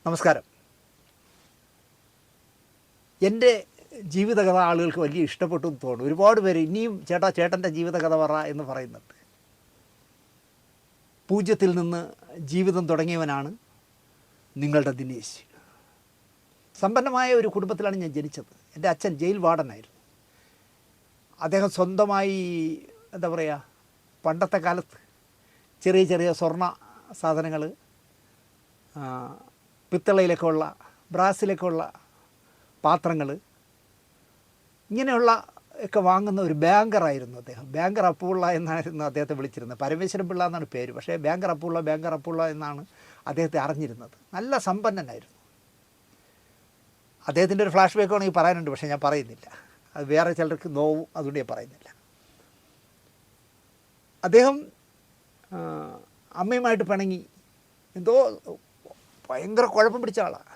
നമസ്കാരം. എൻ്റെ ജീവിതകഥ ആളുകൾക്ക് വലിയ ഇഷ്ടപ്പെട്ടു എന്ന് തോന്നുന്നു. ഒരുപാട് പേര് ഇനിയും ചേട്ടൻ്റെ ജീവിതകഥ പറ എന്ന് പറയുന്നുണ്ട്. പൂജ്യത്തിൽ നിന്ന് ജീവിതം തുടങ്ങിയവനാണ് നിങ്ങളുടെ ദിനേശ്. സമ്പന്നമായ ഒരു കുടുംബത്തിലാണ് ഞാൻ ജനിച്ചത്. എൻ്റെ അച്ഛൻ ജയിൽ വാർഡനായിരുന്നു. അദ്ദേഹം സ്വന്തമായി എന്താ പറയുക, പണ്ടത്തെ കാലത്ത് ചെറിയ ചെറിയ സ്വർണ്ണ സാധനങ്ങൾ, പിത്തളയിലൊക്കെ ഉള്ള ബ്രാസിലൊക്കെ ഉള്ള പാത്രങ്ങൾ, ഇങ്ങനെയുള്ള ഒക്കെ വാങ്ങുന്ന ഒരു ബാങ്കറായിരുന്നു അദ്ദേഹം. ബാങ്കർ അപ്പുള്ള എന്നായിരുന്നു അദ്ദേഹത്തെ വിളിച്ചിരുന്നത്. പരമേശ്വരൻ പിള്ള എന്നാണ് പേര്, പക്ഷേ ബാങ്കർ അപ്പുള്ള എന്നാണ് അദ്ദേഹത്തെ അറിഞ്ഞിരുന്നത്. നല്ല സമ്പന്നനായിരുന്നു. അദ്ദേഹത്തിൻ്റെ ഒരു ഫ്ലാഷ് ബാക്ക് ആണെങ്കിൽ പറയാനുണ്ട്, പക്ഷേ ഞാൻ പറയുന്നില്ല. അത് വേറെ ചിലർക്ക് നോവും, അതുകൊണ്ട് ഞാൻ പറയുന്നില്ല. അദ്ദേഹം അമ്മയുമായിട്ട് പിണങ്ങി എന്തോ ഭയങ്കര കുഴപ്പം പിടിച്ച ആളാണ്.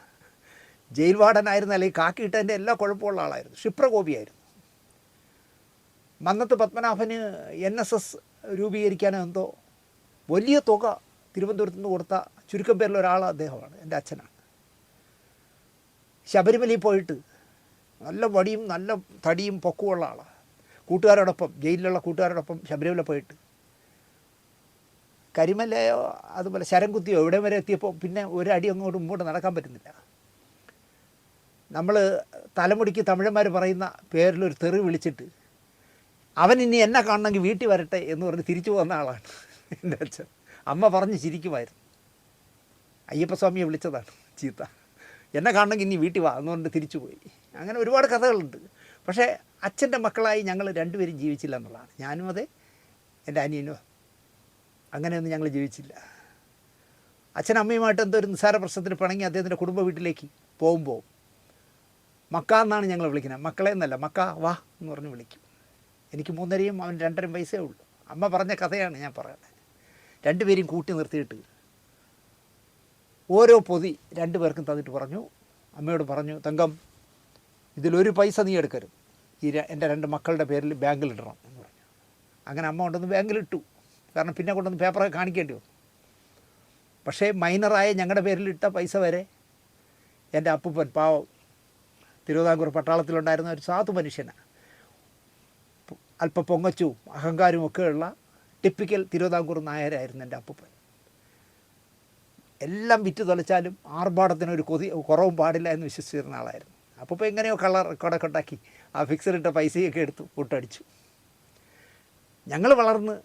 ജയിൽ വാർഡനായിരുന്നു, അല്ലെങ്കിൽ കാക്കിയിട്ടതിൻ്റെ എല്ലാ കുഴപ്പമുള്ള ആളായിരുന്നു. ക്ഷിപ്രകോപിയായിരുന്നു. മന്നത്ത് പത്മനാഭന് NSS രൂപീകരിക്കാനോ എന്തോ വലിയ തുക തിരുവനന്തപുരത്ത് നിന്ന് കൊടുത്ത ചുരുക്കം പേരിൽ ഒരാൾ അദ്ദേഹമാണ്. എൻ്റെ അച്ഛനാണ്. ശബരിമലയിൽ പോയിട്ട് നല്ല വടിയും നല്ല തടിയും പൊക്കമുള്ള ആളാണ്. കൂട്ടുകാരോടൊപ്പം, ജയിലിലുള്ള കൂട്ടുകാരോടൊപ്പം ശബരിമല പോയിട്ട് കരിമലയോ അതുപോലെ ശരംകുത്തിയോ എവിടെ വരെ എത്തിയപ്പോൾ പിന്നെ ഒരടി അങ്ങോട്ടും മുമ്പോട്ട് നടക്കാൻ പറ്റുന്നില്ല. നമ്മൾ തലമുടിക്ക് തമിഴന്മാർ പറയുന്ന പേരിലൊരു തെറി വിളിച്ചിട്ട് അവൻ ഇനി എന്നെ കാണണമെങ്കിൽ വീട്ടിൽ വരട്ടെ എന്ന് പറഞ്ഞ് തിരിച്ചു പോകുന്ന ആളാണ് എൻ്റെ അച്ഛൻ. അമ്മ പറഞ്ഞ് ചിരിക്കുമായിരുന്നു. അയ്യപ്പസ്വാമിയെ വിളിച്ചതാണ് ചീത്ത. എന്നെ കാണണമെങ്കിൽ ഇനി വീട്ടിൽ വാ എന്ന് പറഞ്ഞിട്ട് തിരിച്ചു പോയി. അങ്ങനെ ഒരുപാട് കഥകളുണ്ട്. പക്ഷേ അച്ഛൻ്റെ മക്കളായി ഞങ്ങൾ രണ്ടുപേരും ജീവിച്ചില്ല എന്നുള്ളതാണ്. ഞാനും അതെ, എൻ്റെ അനിയനോ അങ്ങനെയൊന്നും ഞങ്ങൾ ജീവിച്ചില്ല. അച്ഛനമ്മയുമായിട്ട് എന്തോ ഒരു നിസ്സാര പ്രശ്നത്തിന് പിണങ്ങി അദ്ദേഹത്തിൻ്റെ കുടുംബ വീട്ടിലേക്ക് പോകുമ്പോൾ മക്ക എന്നാണ് ഞങ്ങൾ വിളിക്കുന്നത്. മക്കളെ എന്നല്ല, മക്ക വാ എന്ന് പറഞ്ഞ് വിളിക്കും. എനിക്ക് 3.5 അവൻ 2.5 വയസ്സേ ഉള്ളൂ. അമ്മ പറഞ്ഞ കഥയാണ് ഞാൻ പറയുന്നത്. രണ്ടുപേരും കൂട്ടി നിർത്തിയിട്ട് ഓരോ പൊതി 2 പേർക്കും തന്നിട്ട് പറഞ്ഞു, അമ്മയോട് പറഞ്ഞു, തങ്കം ഇതിലൊരു പൈസ നീ എടുക്കരുത്, എൻ്റെ 2 മക്കളുടെ പേരിൽ ബാങ്കിലിടണം എന്ന് പറഞ്ഞു. അങ്ങനെ അമ്മ കൊണ്ടൊന്ന് ബാങ്കിലിട്ടു. കാരണം പിന്നെ കൊണ്ടൊന്ന് പേപ്പറൊക്കെ കാണിക്കേണ്ടി വന്നു. പക്ഷേ മൈനറായ ഞങ്ങളുടെ പേരിലിട്ട പൈസ വരെ എൻ്റെ അപ്പൂപ്പൻ, പാവം തിരുവിതാംകൂർ പട്ടാളത്തിലുണ്ടായിരുന്ന ഒരു സാധു മനുഷ്യനാണ്. അല്പം പൊങ്ങച്ചും അഹങ്കാരവും ഒക്കെയുള്ള ടിപ്പിക്കൽ തിരുവിതാംകൂർ നായരായിരുന്നു എൻ്റെ അപ്പൂപ്പൻ. എല്ലാം വിറ്റ് തൊലച്ചാലും ആർഭാടത്തിനൊരു കുറവും പാടില്ല എന്ന് വിശ്വസിച്ചിരുന്ന ആളായിരുന്നു. അപ്പൂപ്പൻ എങ്ങനെയോ കളർ റെക്കോർഡൊക്കെ ഉണ്ടാക്കി ആ ഫിക്സഡ് ഇട്ട പൈസയൊക്കെ എടുത്ത് പൊട്ടടിച്ചു. ഞങ്ങൾ വളർന്ന്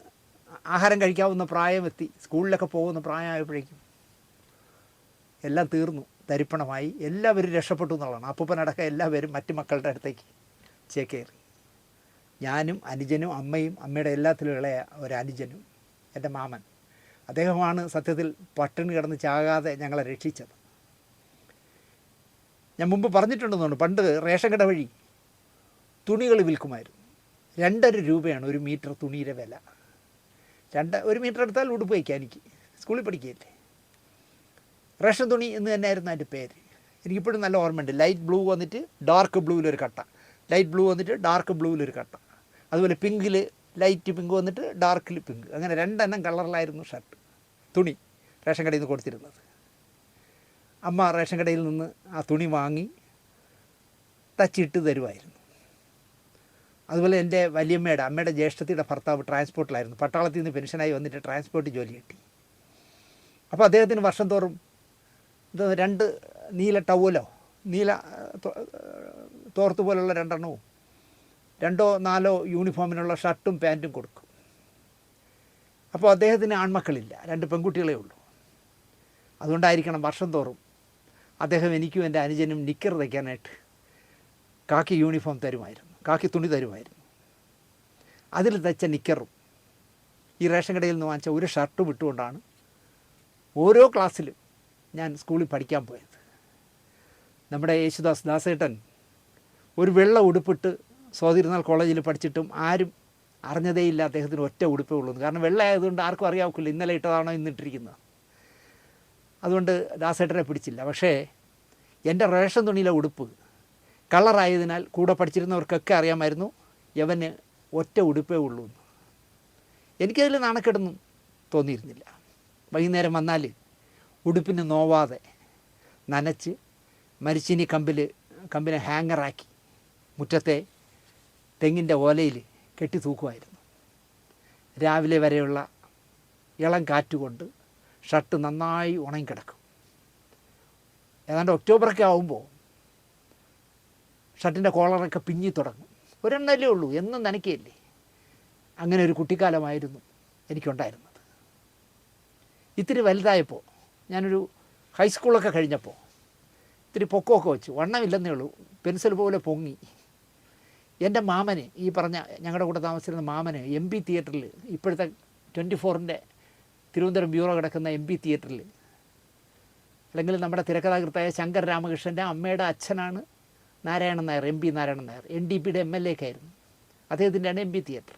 ആഹാരം കഴിക്കാവുന്ന പ്രായമെത്തി, സ്കൂളിലൊക്കെ പോകുന്ന പ്രായമായപ്പോഴേക്കും എല്ലാം തീർന്നു, തരിപ്പണമായി. എല്ലാവരും രക്ഷപ്പെട്ടു എന്നുള്ളതാണ്. അപ്പൂപ്പനടക്കം എല്ലാവരും മറ്റു മക്കളുടെ അടുത്തേക്ക് ചേക്കേറി. ഞാനും അനുജനും അമ്മയും, അമ്മയുടെ എല്ലാത്തിലും ഇളയ ഒരനുജനും, എൻ്റെ മാമൻ, അദ്ദേഹമാണ് സത്യത്തിൽ പട്ടിണി കിടന്ന് ചാകാതെ ഞങ്ങളെ രക്ഷിച്ചത്. ഞാൻ മുമ്പ് പറഞ്ഞിട്ടുണ്ടെന്നുണ്ട്, പണ്ട് റേഷൻ കട വഴി തുണികൾ വിൽക്കുമായിരുന്നു. 2.5 രൂപയാണ് 1 മീറ്റർ തുണിയുടെ വില. 1 മീറ്റർ എടുത്താൽ ഉടുപ്പ് വയ്ക്കാം. എനിക്ക് സ്കൂളിൽ പഠിക്കുകയല്ലേ. റേഷൻ തുണി എന്ന് തന്നെയായിരുന്നു അതിൻ്റെ പേര്. എനിക്കിപ്പോഴും നല്ല ഓർമ്മയുണ്ട്. ലൈറ്റ് ബ്ലൂ വന്നിട്ട് ഡാർക്ക് ബ്ലൂവിലൊരു കട്ട, ലൈറ്റ് ബ്ലൂ വന്നിട്ട് ഡാർക്ക് ബ്ലൂവിലൊരു കട്ട, അതുപോലെ പിങ്കിൽ ലൈറ്റ് പിങ്ക് വന്നിട്ട് ഡാർക്കിൽ പിങ്ക്, അങ്ങനെ 2 കളറിലായിരുന്നു ഷർട്ട് തുണി റേഷൻ കടയിൽ നിന്ന് കൊടുത്തിരുന്നത്. അമ്മ റേഷൻ കടയിൽ നിന്ന് ആ തുണി വാങ്ങി തച്ചിട്ട് തരുമായിരുന്നു. അതുപോലെ എൻ്റെ അമ്മയുടെ ജ്യേഷ്ഠത്തിയുടെ ഭർത്താവ് ട്രാൻസ്പോർട്ടിലായിരുന്നു. പട്ടാളത്തിൽ നിന്ന് പെൻഷനായി വന്നിട്ട് ട്രാൻസ്പോർട്ട് ജോലി കിട്ടി. അപ്പോൾ അദ്ദേഹത്തിന് വർഷം തോറും 2 നീല ടവലോ, നീല തോർത്ത് പോലുള്ള 2 2-4 യൂണിഫോമിനുള്ള ഷർട്ടും പാൻറ്റും കൊടുക്കും. അപ്പോൾ അദ്ദേഹത്തിന് ആൺമക്കളില്ല, 2 പെൺകുട്ടികളേ ഉള്ളൂ. അതുകൊണ്ടായിരിക്കണം വർഷം തോറും അദ്ദേഹം എനിക്കും എൻ്റെ അനുജനും നിക്കർ തയ്ക്കാനായിട്ട് കാക്കി യൂണിഫോം തരുമായിരുന്നു, കാക്കി തുണി തരുമായിരുന്നു. അതിൽ തയ്ച്ച നിക്കറും ഈ റേഷൻ കടയിൽ നിന്ന് വാങ്ങിച്ച ഒരു ഷർട്ടും ഇട്ടുകൊണ്ടാണ് ഓരോ ക്ലാസ്സിലും ഞാൻ സ്കൂളിൽ പഠിക്കാൻ പോയത്. നമ്മുടെ ദാസേട്ടൻ ഒരു വെള്ള ഉടുപ്പിട്ട് സ്വാതിരുന്നാൾ കോളേജിൽ പഠിച്ചിട്ടും ആരും അറിഞ്ഞതേയില്ല അദ്ദേഹത്തിന് ഒറ്റ ഉടുപ്പേ ഉള്ളൂ. കാരണം വെള്ള ആയതുകൊണ്ട് ആർക്കും അറിയാവില്ല ഇന്നലെ ഇട്ടതാണോ ഇന്നിട്ടിരിക്കുന്നത്. അതുകൊണ്ട് ദാസേട്ടനെ പിടിച്ചില്ല. പക്ഷേ എൻ്റെ റേഷൻ തുണിയിലെ ഉടുപ്പ് കളറായതിനാൽ കൂടെ പഠിച്ചിരുന്നവർക്കൊക്കെ അറിയാമായിരുന്നു യവന് ഒറ്റ ഉടുപ്പേ ഉള്ളൂ എന്ന്. എനിക്കതിൽ നാണക്കേടൊന്നും തോന്നിയിരുന്നില്ല. വൈകുന്നേരം വന്നാൽ ഉടുപ്പിന് നോവാതെ നനച്ച് മരിച്ചീനി കമ്പിനെ ഹാങ്ങറാക്കി മുറ്റത്തെ തെങ്ങിൻ്റെ ഓലയിൽ കെട്ടി തൂക്കുമായിരുന്നു. രാവിലെ വരെയുള്ള ഇളം കാറ്റുകൊണ്ട് ഷർട്ട് നന്നായി ഉണങ്ങിക്കിടക്കും. ഏതാണ്ട് ഒക്ടോബറൊക്കെ ആകുമ്പോൾ ഷർട്ടിൻ്റെ കോളറൊക്കെ പിഞ്ഞി തുടങ്ങും. ഒരെണ്ണല്ലേ ഉള്ളൂ, എന്നും നനയ്ക്കുകയല്ലേ. അങ്ങനെ ഒരു കുട്ടിക്കാലമായിരുന്നു എനിക്കുണ്ടായിരുന്നത്. ഇത്തിരി വലുതായപ്പോൾ, ഞാനൊരു ഹൈസ്കൂളൊക്കെ കഴിഞ്ഞപ്പോൾ ഇത്തിരി പൊക്കമൊക്കെ വെച്ചു, വണ്ണമില്ലെന്നേ ഉള്ളൂ, പെൻസിൽ പോലെ പൊങ്ങി. എൻ്റെ മാമന്, ഈ പറഞ്ഞ ഞങ്ങളുടെ കൂടെ താമസിച്ചിരുന്ന മാമന് MB തിയേറ്ററിൽ, ഇപ്പോഴത്തെ 24-ൻ്റെ തിരുവനന്തപുരം ബ്യൂറോ കിടക്കുന്ന MB തിയേറ്ററിൽ, അല്ലെങ്കിൽ നമ്മുടെ തിരക്കഥാകൃത്തായ ശങ്കർ രാമകൃഷ്ണൻ്റെ അമ്മയുടെ അച്ഛനാണ് നാരായണൻ നായർ, MB നാരായണൻ നായർ, NDPയുടെ MLA ഒക്കെ ആയിരുന്നു. അദ്ദേഹത്തിൻ്റെയാണ് MB തിയേറ്റർ.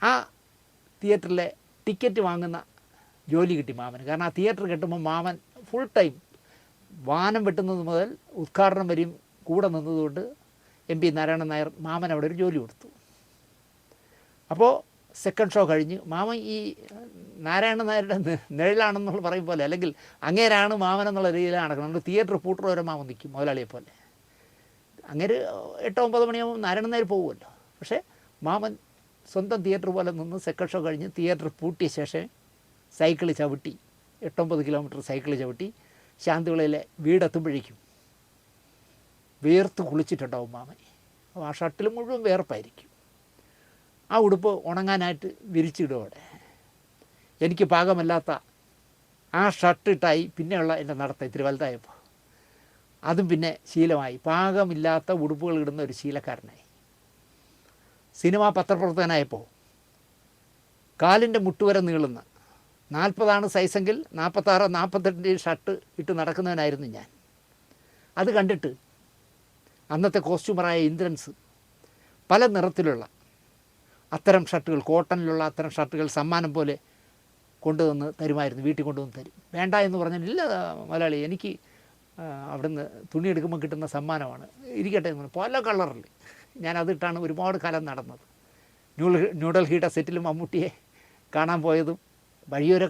ആ തിയേറ്ററിലെ ടിക്കറ്റ് വാങ്ങുന്ന ജോലി കിട്ടി മാമന്. കാരണം ആ തിയേറ്റർ കെട്ടുമ്പോൾ മാമൻ ഫുൾ ടൈം വാനം വെട്ടുന്നത് മുതൽ ഉദ്ഘാടനം വരെയും കൂടെ നിന്നതുകൊണ്ട് MB നാരായണൻ നായർ മാമൻ അവിടെ ഒരു ജോലി കൊടുത്തു. അപ്പോൾ സെക്കൻഡ് ഷോ കഴിഞ്ഞ് മാമൻ ഈ നാരായണൻ നായരുടെ നിഴലാണെന്നുള്ള പറയും പോലെ, അല്ലെങ്കിൽ അങ്ങേരാണ് മാമൻ എന്നുള്ള രീതിയിലാണ് നടക്കുന്നത്. നമ്മൾ തിയേറ്റർ പൂട്ടർ വരെ മാമൻ നിൽക്കും മുതലാളിയെ പോലെ. അങ്ങേര് 8-9 മണിയാകുമ്പോൾ നാരായണൻ നായർ പോകുമല്ലോ. പക്ഷേ മാമൻ സ്വന്തം തിയേറ്റർ പോലെ നിന്ന് സെക്കൻഡ് ഷോ കഴിഞ്ഞ് തിയേറ്റർ പൂട്ടിയ ശേഷം സൈക്കിൾ ചവിട്ടി 8-9 കിലോമീറ്റർ സൈക്കിൾ ചവിട്ടി ശാന്തിവിളയിലെ വീടെത്തുമ്പോഴേക്കും വേർത്ത് കുളിച്ചിട്ടുണ്ടാവും മാമൻ. അപ്പോൾ ആ ഷർട്ടിൽ മുഴുവൻ വേർപ്പായിരിക്കും. ആ ഉടുപ്പ് ഉണങ്ങാനായിട്ട് വിരിച്ചിടും അവിടെ. എനിക്ക് പാകമല്ലാത്ത ആ ഷർട്ടിട്ടായി പിന്നെയുള്ള എൻ്റെ നടത്തം ഇത്തിരി വലുതായപ്പോൾ അതും പിന്നെ ശീലമായി. പാകമില്ലാത്ത ഉടുപ്പുകൾ ഇടുന്ന ഒരു ശീലക്കാരനായി. സിനിമാ പത്രപ്രവർത്തകനായപ്പോൾ കാലിൻ്റെ മുട്ടുവരെ നീളുന്ന 40 സൈസെങ്കിൽ 46-48 ഷർട്ട് ഇട്ട് നടക്കുന്നവനായിരുന്നു ഞാൻ. അത് കണ്ടിട്ട് അന്നത്തെ കോസ്റ്റ്യൂമറായ ഇന്ദ്രൻസ് പല നിറത്തിലുള്ള അത്തരം ഷർട്ടുകൾ, കോട്ടണിലുള്ള അത്തരം ഷർട്ടുകൾ സമ്മാനം പോലെ കൊണ്ടുവന്ന് തരുമായിരുന്നു. വീട്ടിൽ കൊണ്ടുവന്ന് തരും. വേണ്ട എന്ന് പറഞ്ഞാൽ, ഇല്ല മുതലാളി, എനിക്ക് അവിടുന്ന് തുണി എടുക്കുമ്പോൾ കിട്ടുന്ന സമ്മാനമാണ്, ഇരിക്കട്ടെ എന്ന് പറഞ്ഞു. പല കളറിൽ ഞാനതിട്ടാണ് ഒരുപാട് കാലം നടന്നത്. ന്യൂഡൽഹിയുടെ സെറ്റിൽ മമ്മൂട്ടിയെ കാണാൻ പോയതും, വഴിയോര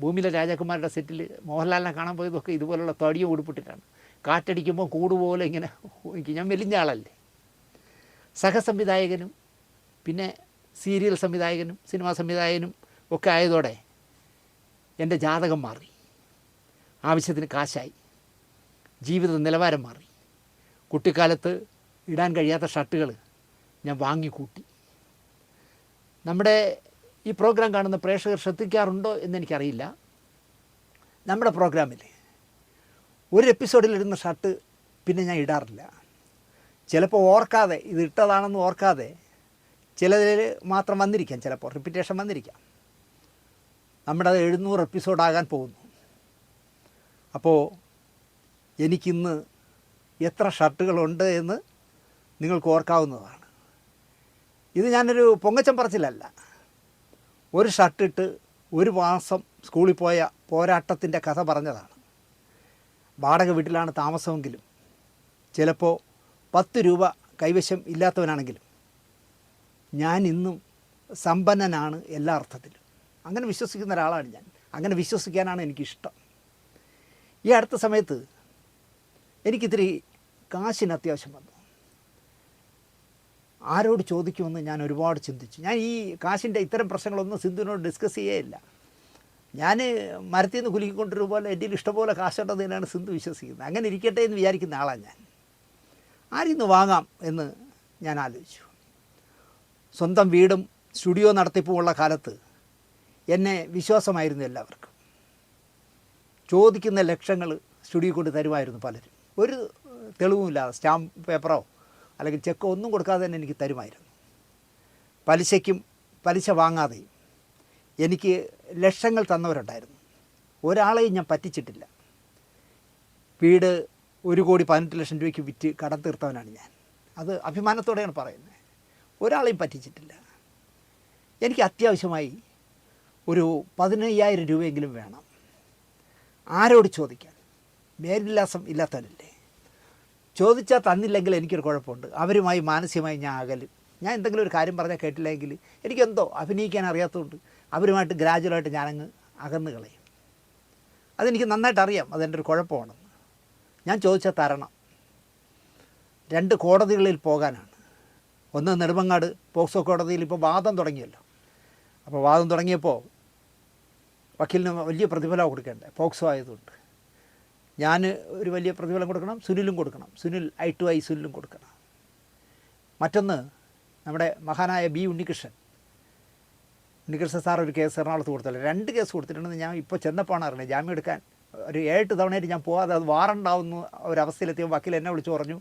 ഭൂമിയിലെ രാജകുമാരുടെ സെറ്റിൽ മോഹൻലാലിനെ കാണാൻ പോയതൊക്കെ ഇതുപോലുള്ള തടിയും ഉടുപ്പിട്ടിട്ടാണ്. കാറ്റടിക്കുമ്പോൾ കൂടുപോലെ ഇങ്ങനെ, ഞാൻ മെലിഞ്ഞ ആളല്ലേ. സഹസംവിധായകനും പിന്നെ സീരിയൽ സംവിധായകനും സിനിമാ സംവിധായകനും ഒക്കെ ആയതോടെ എൻ്റെ ജാതകം മാറി. ആവശ്യത്തിന് കാശായി, ജീവിത നിലവാരം മാറി. കുട്ടിക്കാലത്ത് ഇടാൻ കഴിയാത്ത ഷർട്ടുകൾ ഞാൻ വാങ്ങിക്കൂട്ടി. നമ്മുടെ ഈ പ്രോഗ്രാം കാണുന്ന പ്രേക്ഷകർ ശ്രദ്ധിക്കാറുണ്ടോ എന്നെനിക്കറിയില്ല. നമ്മുടെ പ്രോഗ്രാമിൽ ഒരു എപ്പിസോഡിലിടുന്ന ഷർട്ട് പിന്നെ ഞാൻ ഇടാറില്ല. ചിലപ്പോൾ ഓർക്കാതെ, ഇത് ഇട്ടതാണെന്ന് ഓർക്കാതെ ചിലതിൽ മാത്രം വന്നിരിക്കാം, ചിലപ്പോൾ റിപ്പീറ്റേഷൻ വന്നിരിക്കാം. നമ്മുടെ 700 എപ്പിസോഡാകാൻ പോകുന്നു. അപ്പോൾ എനിക്കിന്ന് എത്ര ഷർട്ടുകളുണ്ട് എന്ന് നിങ്ങൾക്ക് ഓർക്കാവുന്നതാണ്. ഇത് ഞാനൊരു പൊങ്ങച്ചം പറച്ചിലല്ല. ഒരു ഷർട്ടിട്ട് ഒരു മാസം സ്കൂളിൽ പോയ പോരാട്ടത്തിൻ്റെ കഥ പറഞ്ഞതാണ്. വാടക വീട്ടിലാണ് താമസമെങ്കിലും, ചിലപ്പോൾ 10 രൂപ കൈവശം ഇല്ലാത്തവനാണെങ്കിലും ഞാൻ ഇന്നും സമ്പന്നനാണ് എല്ലാ അർത്ഥത്തിലും. അങ്ങനെ വിശ്വസിക്കുന്ന ഒരാളാണ് ഞാൻ. അങ്ങനെ വിശ്വസിക്കാനാണ് എനിക്കിഷ്ടം. ഈ അടുത്ത സമയത്ത് എനിക്കിത്തിരി കാശിന് അത്യാവശ്യം വന്നു. ആരോട് ചോദിക്കുമെന്ന് ഞാൻ ഒരുപാട് ചിന്തിച്ചു. ഞാൻ ഈ കാശിൻ്റെ ഇത്തരം പ്രശ്നങ്ങളൊന്നും സിന്ധുവിനോട് ഡിസ്കസ് ചെയ്യേയില്ല. ഞാൻ മരത്തിൽ നിന്ന് കുലുക്കിക്കൊണ്ടിരുന്ന പോലെ എൻ്റെ ഇഷ്ടംപോലെ കാശുണ്ടെന്നതിനാണ് സിന്ധു വിശ്വസിക്കുന്നത്. അങ്ങനെ ഇരിക്കട്ടെ എന്ന് വിചാരിക്കുന്ന ആളാണ് ഞാൻ. ആരിന്ന് വാങ്ങാം എന്ന് ഞാൻ ആലോചിച്ചു. സ്വന്തം വീടും സ്റ്റുഡിയോ നടത്തിപ്പുമുള്ള കാലത്ത് എന്നെ വിശ്വാസമായിരുന്നു എല്ലാവർക്കും. ചോദിക്കുന്ന ലക്ഷങ്ങൾ സ്റ്റുഡിയോ കൊണ്ട് തരുമായിരുന്നു പലരും. ഒരു തെളിവുമില്ലാതെ, സ്റ്റാമ്പ് പേപ്പറോ അല്ലെങ്കിൽ ചെക്കോ ഒന്നും കൊടുക്കാതെ തന്നെ എനിക്ക് തരുമായിരുന്നു. പലിശയ്ക്കും പലിശ വാങ്ങാതെയും എനിക്ക് ലക്ഷങ്ങൾ തന്നവരുണ്ടായിരുന്നു. ഒരാളെയും ഞാൻ പറ്റിച്ചിട്ടില്ല. വീട് 1,18,00,000 രൂപയ്ക്ക് വിറ്റ് കടം തീർത്തവനാണ് ഞാൻ. അത് അഭിമാനത്തോടെയാണ് പറയുന്നത്. ഒരാളെയും പറ്റിച്ചിട്ടില്ല. എനിക്ക് അത്യാവശ്യമായി ഒരു 15,000 രൂപയെങ്കിലും വേണം. ആരോട് ചോദിക്കാൻ? മേൽവിലാസം ഇല്ലാത്തവനല്ലേ. ചോദിച്ചാൽ തന്നില്ലെങ്കിൽ എനിക്കൊരു കുഴപ്പമുണ്ട്. അവരുമായി മാനസികമായി ഞാൻ അകലും. ഞാൻ എന്തെങ്കിലും ഒരു കാര്യം പറഞ്ഞാൽ കേട്ടില്ലെങ്കിൽ എനിക്കെന്തോ അഭിനയിക്കാൻ അറിയാത്തതുകൊണ്ട് അവരുമായിട്ട് ഗ്രാജുവലായിട്ട് ഞാനങ്ങ് അകന്ന് കളയും. അതെനിക്ക് നന്നായിട്ട് അറിയാം, അതെൻ്റെ ഒരു കുഴപ്പമാണെന്ന്. ഞാൻ ചോദിച്ചാൽ തരണം. 2 കോടതികളിൽ പോകാനാണ്. ഒന്ന് നെടുമങ്ങാട് പോക്സോ കോടതിയിൽ ഇപ്പോൾ വാദം തുടങ്ങിയല്ലോ. അപ്പോൾ വാദം തുടങ്ങിയപ്പോൾ വക്കീലിന് വലിയ പ്രതിഫലം കൊടുക്കേണ്ടത്, പോക്സോ ആയതുകൊണ്ട് ഞാൻ ഒരു വലിയ പ്രതിഫലം കൊടുക്കണം, സുനിലും കൊടുക്കണം, സുനിൽ I2I സുനിലും കൊടുക്കണം. മറ്റൊന്ന് നമ്മുടെ മഹാനായ ബി ഉണ്ണികൃഷ്ണൻ സാർ ഒരു കേസ് എറണാകുളത്ത് കൊടുത്തല്ലോ. 2 കേസ് കൊടുത്തിട്ടുണ്ടെന്ന് ഞാൻ ഇപ്പോൾ ചെന്നപ്പോഴാണ് അറിഞ്ഞത്. ജാമ്യം എടുക്കാൻ ഒരു 7 തവണയായിട്ട് ഞാൻ പോകാതെ അത് വാറണ്ടാവുന്ന ഒരവസ്ഥയിലെത്തിയപ്പോൾ വക്കീൽ എന്നെ വിളിച്ച് പറഞ്ഞു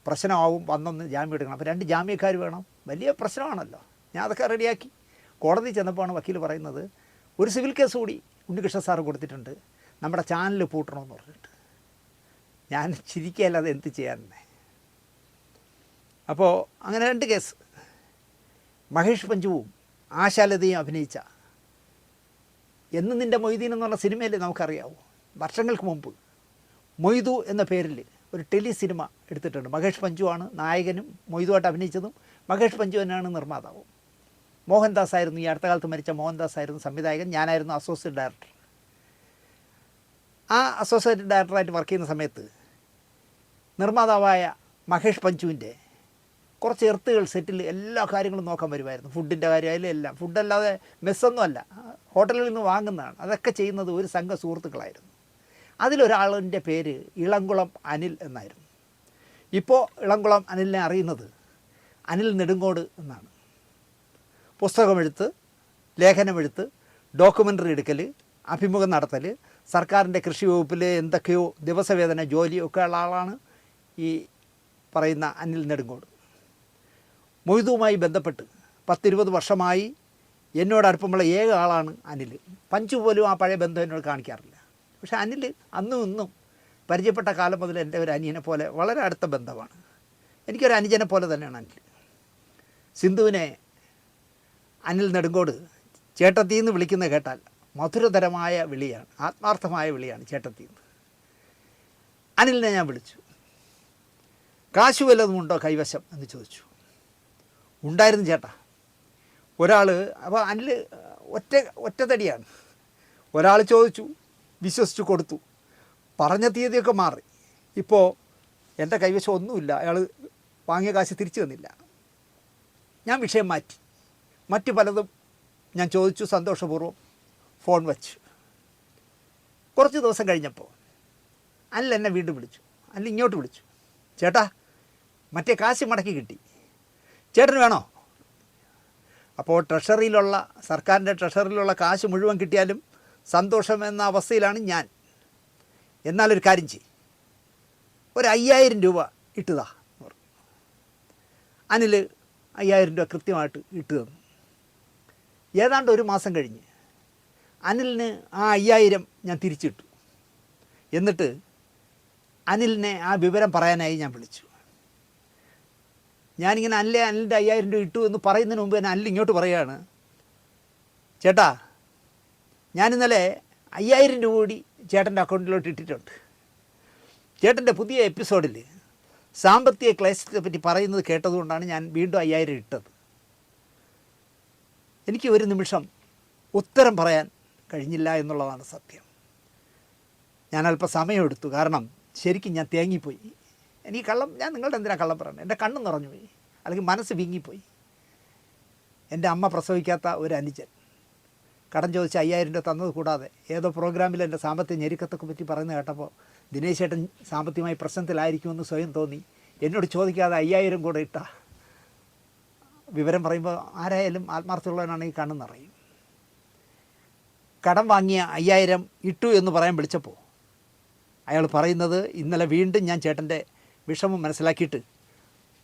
പ്രശ്നമാവും, വന്നൊന്ന് ജാമ്യം എടുക്കണം. അപ്പോൾ 2 ജാമ്യക്കാർ വേണം, വലിയ പ്രശ്നമാണല്ലോ. ഞാൻ അതൊക്കെ റെഡിയാക്കി. കോടതി ചെന്നപ്പോഴാണ് വക്കീൽ പറയുന്നത് ഒരു സിവിൽ കേസ് കൂടി ഉണ്ണികൃഷ്ണൻ സാറ് കൊടുത്തിട്ടുണ്ട്, നമ്മുടെ ചാനൽ പൂട്ടണമെന്ന് പറഞ്ഞിട്ട്. ഞാൻ ചിരിക്കുകയല്ലാതെ എന്ത് ചെയ്യാനെന്നെ. അപ്പോൾ അങ്ങനെ 2 കേസ്. മഹേഷ് പഞ്ചുവും ആശാലതയും അഭിനയിച്ച എന്ന് നിൻ്റെ മൊയ്തീൻ എന്ന് പറഞ്ഞ സിനിമയിൽ നമുക്കറിയാവൂ. വർഷങ്ങൾക്ക് മുമ്പ് മൊയ്തു എന്ന പേരിൽ ഒരു ടെലി സിനിമ എടുത്തിട്ടുണ്ട്. മഹേഷ് പഞ്ചുവാണ് നായകനും മൊയ്തുവായിട്ട് അഭിനയിച്ചതും മഹേഷ് പഞ്ചു തന്നെയാണ് നിർമ്മാതാവും. മോഹൻദാസ് ആയിരുന്നു, ഈ അടുത്ത കാലത്ത് മരിച്ച മോഹൻദാസ് ആയിരുന്നു സംവിധായകൻ. ഞാനായിരുന്നു അസോസിയേറ്റ് ഡയറക്ടർ. ആ അസോസിയേറ്റ് ഡയറക്ടറായിട്ട് വർക്ക് ചെയ്യുന്ന സമയത്ത് നിർമ്മാതാവായ മഹേഷ് പഞ്ചുവിൻ്റെ കുറച്ച് എർത്തുകൾ സെറ്റിൽ എല്ലാ കാര്യങ്ങളും നോക്കാൻ വരുമായിരുന്നു. ഫുഡിൻ്റെ കാര്യമായാലും എല്ലാം. ഫുഡല്ലാതെ മെസ്സൊന്നും അല്ല, ഹോട്ടലിൽ നിന്ന് വാങ്ങുന്നതാണ്. അതൊക്കെ ചെയ്യുന്നത് ഒരു സംഘ സുഹൃത്തുക്കളായിരുന്നു. അതിലൊരാളിൻ്റെ പേര് ഇളംകുളം അനിൽ എന്നായിരുന്നു. ഇപ്പോൾ ഇളംകുളം അനിലിനെ അറിയുന്നത് അനിൽ നെടുങ്കോട് എന്നാണ്. പുസ്തകമെഴുത്ത്, ലേഖനമെഴുത്ത്, ഡോക്യുമെൻ്ററി എടുക്കൽ, അഭിമുഖം നടത്തൽ, സർക്കാരിൻ്റെ കൃഷി വകുപ്പിൽ എന്തൊക്കെയോ ദിവസവേതന ജോലിയൊക്കെ ഉള്ള ആളാണ് ഈ പറയുന്ന അനിൽ നെടുങ്കോട്. മൊയ്തുവുമായി ബന്ധപ്പെട്ട് 10-20 വർഷമായി എന്നോട് അടുപ്പമുള്ള ഏക ആളാണ് അനിൽ. പഞ്ചു പോലും ആ പഴയ ബന്ധം എന്നോട് കാണിക്കാറില്ല. പക്ഷേ അനിൽ അന്നും ഇന്നും പരിചയപ്പെട്ട കാലം മുതൽ എൻ്റെ ഒരു അനിയനെ പോലെ വളരെ അടുത്ത ബന്ധമാണ്. എനിക്കൊരു അനുജനെ പോലെ തന്നെയാണ് അനിൽ. സിന്ധുവിനെ അനിൽ നെടുങ്കോട് ചേട്ടത്തിന്ന് വിളിക്കുന്ന കേട്ടാൽ മധുരതരമായ വിളിയാണ്, ആത്മാർത്ഥമായ വിളിയാണ് ചേട്ടത്തിന്ന്. അനിലിനെ ഞാൻ വിളിച്ചു. കാശ് വല്ലതുമുണ്ടോ കൈവശം എന്ന് ചോദിച്ചു. ഉണ്ടായിരുന്നു ചേട്ടാ. ഒരാൾ, അപ്പോൾ അനിൽ ഒറ്റത്തടിയാണ്. ഒരാൾ ചോദിച്ചു, വിശ്വസിച്ചു കൊടുത്തു. പറഞ്ഞ തീയതിയൊക്കെ മാറി. ഇപ്പോൾ എൻ്റെ കൈവശം ഒന്നുമില്ല, അയാൾ വാങ്ങിയ കാശ് തിരിച്ചു തന്നില്ല. ഞാൻ വിഷയം മാറ്റി. മറ്റു പലതും ഞാൻ ചോദിച്ചു, സന്തോഷപൂർവ്വം ഫോൺ വച്ചു. കുറച്ച് ദിവസം കഴിഞ്ഞപ്പോൾ അനിൽ എന്നെ വീണ്ടും വിളിച്ചു. അനിൽ ഇങ്ങോട്ട് വിളിച്ചു, ചേട്ടാ മറ്റേ കാശ് മടക്കി കിട്ടി, ചേട്ടന് വേണോ? അപ്പോൾ ട്രഷറിയിലുള്ള, സർക്കാരിൻ്റെ ട്രഷറിയിലുള്ള കാശ് മുഴുവൻ കിട്ടിയാലും സന്തോഷമെന്ന അവസ്ഥയിലാണ് ഞാൻ. എന്നാലൊരു കാര്യം ചെയ്യും, ഒരു 5000 രൂപ ഇട്ടുതാ എന്ന് പറഞ്ഞു. അനിൽ 5000 രൂപ കൃത്യമായിട്ട് ഇട്ടു തന്നു. ഏതാണ്ട് 1 മാസം കഴിഞ്ഞ് അനിലിന് ആ 5000 ഞാൻ തിരിച്ചിട്ടു. എന്നിട്ട് അനിലിനെ ആ വിവരം പറയാനായി ഞാൻ വിളിച്ചു. ഞാനിങ്ങനെ അനിലിൻ്റെ 5000 രൂപ ഇട്ടു എന്ന് പറയുന്നതിന് മുമ്പ് തന്നെ അനിൽ ഇങ്ങോട്ട് പറയുകയാണ്, ചേട്ടാ ഞാനിന്നലെ 5000 രൂപ കൂടി ചേട്ടൻ്റെ അക്കൗണ്ടിലോട്ട് ഇട്ടിട്ടുണ്ട്. ചേട്ടൻ്റെ പുതിയ എപ്പിസോഡിൽ സാമ്പത്തിക ക്ലേശത്തെ പറ്റി പറയുന്നത് കേട്ടതുകൊണ്ടാണ് ഞാൻ വീണ്ടും 5000 ഇട്ടത്. എനിക്ക് ഒരു നിമിഷം ഉത്തരം പറയാൻ കഴിഞ്ഞില്ല എന്നുള്ളതാണ് സത്യം. ഞാൻ അല്പം സമയമെടുത്തു. കാരണം ശരിക്കും ഞാൻ തേങ്ങിപ്പോയി. എനിക്ക് കള്ളം, ഞാൻ നിങ്ങളുടെ എന്തിനാണ് കള്ളം പറയുന്നത്? എൻ്റെ കണ്ണ് നിറഞ്ഞുപോയി, അല്ലെങ്കിൽ മനസ്സ് വീങ്ങിപ്പോയി. എൻ്റെ അമ്മ പ്രസവിക്കാത്ത ഒരു അനുജൻ കടം ചോദിച്ച് 5000 രൂപ തന്നത് കൂടാതെ ഏതോ പ്രോഗ്രാമിൽ എൻ്റെ സാമ്പത്തിക ഞെരുക്കത്തൊക്കെ പറ്റി പറയുന്നത് കേട്ടപ്പോൾ ദിനേശ് ചേട്ടൻ സാമ്പത്തികമായി പ്രശ്നത്തിലായിരിക്കുമെന്ന് സ്വയം തോന്നി. എന്നോട് ചോദിക്കാതെ 5000 കൂടെ ഇട്ട വിവരം പറയുമ്പോൾ ആരായാലും ആത്മാർത്ഥമുള്ളവനാണ് ഈ കണ്ണ് നിറയും. കടം വാങ്ങിയ 5000 ഇട്ടു എന്ന് പറയാൻ വിളിച്ചപ്പോൾ അയാൾ പറയുന്നത് ഇന്നലെ വീണ്ടും ഞാൻ ചേട്ടൻ്റെ വിഷമം മനസ്സിലാക്കിയിട്ട്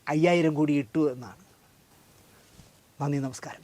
5000 കൂടി ഇട്ടു എന്നാണ്. നന്ദി, നമസ്കാരം.